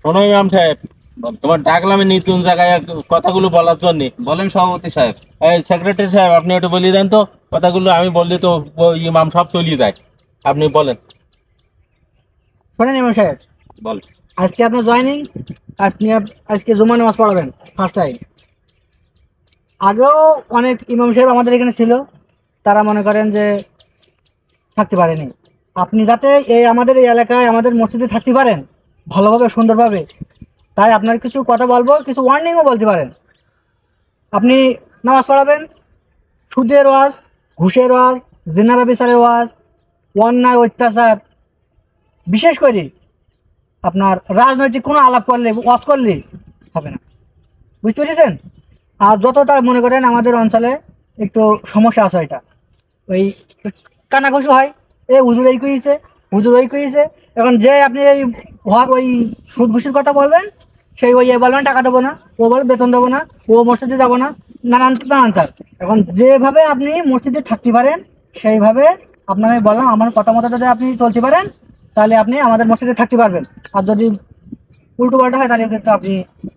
শোনো ইমাম সাহেব, তোমার ডাকলাম আমি নতুন জায়গায় কথাগুলো বলার জন্য। বলেন সভাপতি সাহেব। এই সেক্রেটারি সাহেব, আপনি একটু বলে দেন তো কথাগুলো। আমি বললে তো ইমাম সব চলিয়ে যায়। আপনি বলেন। শোনেন ইমাম সাহেব, বল। আজকে আপনার জয়েনিং, আপনি আজকে জুমা নামাজ পড়াবেন ফার্স্ট টাইম। আগেও অনেক ইমাম সাহেব আমাদের এখানে ছিল, তারা মনে করেন যে থাকতে পারেনি। আপনি যাতে আমাদের এই এলাকায় আমাদের মসজিদে থাকতে পারেন ভালোভাবে সুন্দরভাবে, তাই আপনার কিছু কথা বলবো, কিছু ওয়ার্নিংও বলতে পারেন। আপনি নামাজ পড়াবেন, সুদের ওয়াজ, ঘুষের ওয়াজ, জিনারা বিচারের ওয়াজ, অন্যায় অত্যাচার, বিশেষ করে আপনার রাজনৈতিক কোনো আলাপ করলে ওয়াজ করলে হবে না, বুঝতে পেরেছেন? আর যতটা মনে করেন আমাদের অঞ্চলে একটু সমস্যা আছে, এটা ওই কানাঘুষো হয়, হুজুর এই করেছে, হুজুর ওই করেছে। এখন যে আপনি ওই সুদ ঘুষির কথা বলবেন, সেই ওই বলবেন টাকা দেবো না, ও বলবে বেতন দেবো না, ও মসজিদে যাবো না, নানান নানান তার। এখন যেভাবে আপনি মসজিদে থাকতে পারেন সেইভাবে আপনাকে বললাম, আমার কথা মতো যদি আপনি চলতে পারেন তাহলে আপনি আমাদের মসজিদে থাকতে পারবেন। আর যদি উল্টো পাল্টা হয় তাহলে কিন্তু আপনি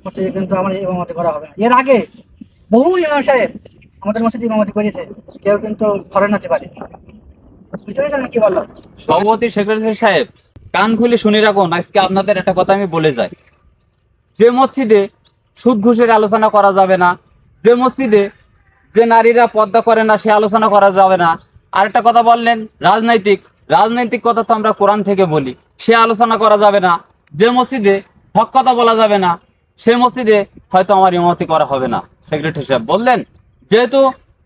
মসজিদে কিন্তু আমার ইমামতি করা হবে না। এর আগে বহু ইমাম সাহেব আমাদের মসজিদে ইমামতি করেছে, কেউ কিন্তু ফরেন হতে পারে। বুঝতে পেরেছেন আমি কি বললাম? সভাপতি সেক্রেটারি সাহেব, কান খুলে শুনে রাখুন, আজকে আপনাদের একটা কথা আমি বলে যাই। যে মসজিদে সুদ ঘুষের আলোচনা করা যাবে না, যে মসজিদে যে নারীরা পর্দা করে না সে আলোচনা করা যাবে না। আরেকটা কথা বললেন রাজনৈতিক, রাজনৈতিক কথা তো আমরা কোরআন থেকে বলি, সে আলোচনা করা যাবে না। যে মসজিদে হক কথা বলা যাবে না, সে মসজিদে হয়তো আমার ইমামতি করা হবে না। সেক্রেটারি সাহেব বললেন, যেহেতু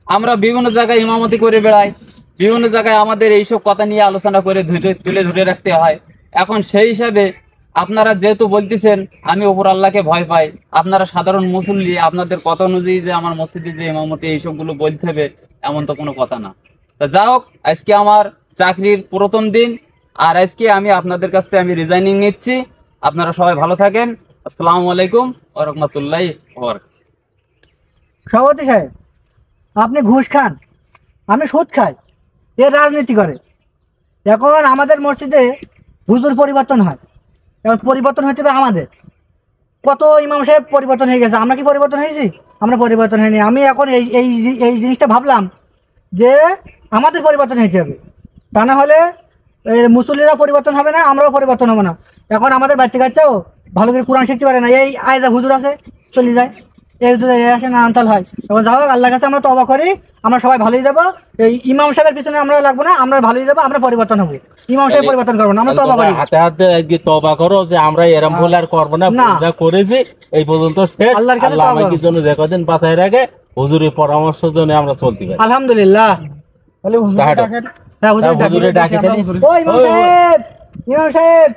আমরা বিভিন্ন জায়গায় ইমামতি করে বেড়াই, বিভিন্ন জায়গায় আমাদের এইসব কথা নিয়ে আলোচনা করে তুলে ধরে রাখতে হয়। এখন সেই হিসাবে আপনারা যেহেতু বলতেছেন আমি ওপর আল্লাহকে ভয় পাই, আপনারা সাধারণ মুসল্লি, আপনাদের কথা অনুযায়ী যে আমার মসজিদে যে ইমামতি এইসবগুলো বলতে হবে এমন তো কোনো কথা না। তা যা হোক, আজকে আমার চাকরির প্রথম দিন, আর আজকে আমি আপনাদের কাছ থেকে আমি রিজাইনিং নিচ্ছি। আপনারা সবাই ভালো থাকেন। আসসালামু আলাইকুম ওয়া রাহমাতুল্লাহি ওয়া বারাকাতুহু। সভাপতি সাহেব, আপনি ঘুষ খান, আমি সুদ খাই, এর রাজনীতি করে। এখন আমাদের মসজিদে হুজুর পরিবর্তন হয়, এখন পরিবর্তন হতে হবে আমাদের। কত ইমাম সাহেব পরিবর্তন হয়ে গেছে, আমরা কি পরিবর্তন হয়েছি? আমরা পরিবর্তন হয়নি। আমি এখন এই এই এই জিনিসটা ভাবলাম যে আমাদের পরিবর্তন হতে হবে, তা না হলে মুসল্লিরা পরিবর্তন হবে না, আমরাও পরিবর্তন হবো না। এখন আমাদের বাচ্চা কাচ্চাও ভালো করে কোরআন শিখতে পারে না, এই আয়জা হুজুর আছে চলে যায়, এই হুজুর আসে নানান হয়। এখন যা হোক, আল্লাহর কাছে আমরা তওবা করি, আমরা সবাই ভালোই যাবো। এই ইমাম সাহেবের পিছনে আমরা লাগবো না, আমরা ভালোই যাবো, আমরা পরিবর্তন হবো। ইমাম সাহেব পরিবর্তন করবো না, আমরা তওবা করি। হাতে হাতে আজকে তওবা করো যে আমরা এরম ভুল আর করবো না, যা করেছি এই পর্যন্ত শেষ। আল্লাহর কাছে আল্লাহ আমাদের জন্য যে কদিন বাঁচায় রাখে, হুজুরের পরামর্শের জন্য আমরা চলতে পারি। আলহামদুলিল্লাহ। তাহলে হুজুরে ডাকেন। হ্যাঁ, হুজুরে ডাকেন। ও ইমাম সাহেব, ইমাম সাহেব।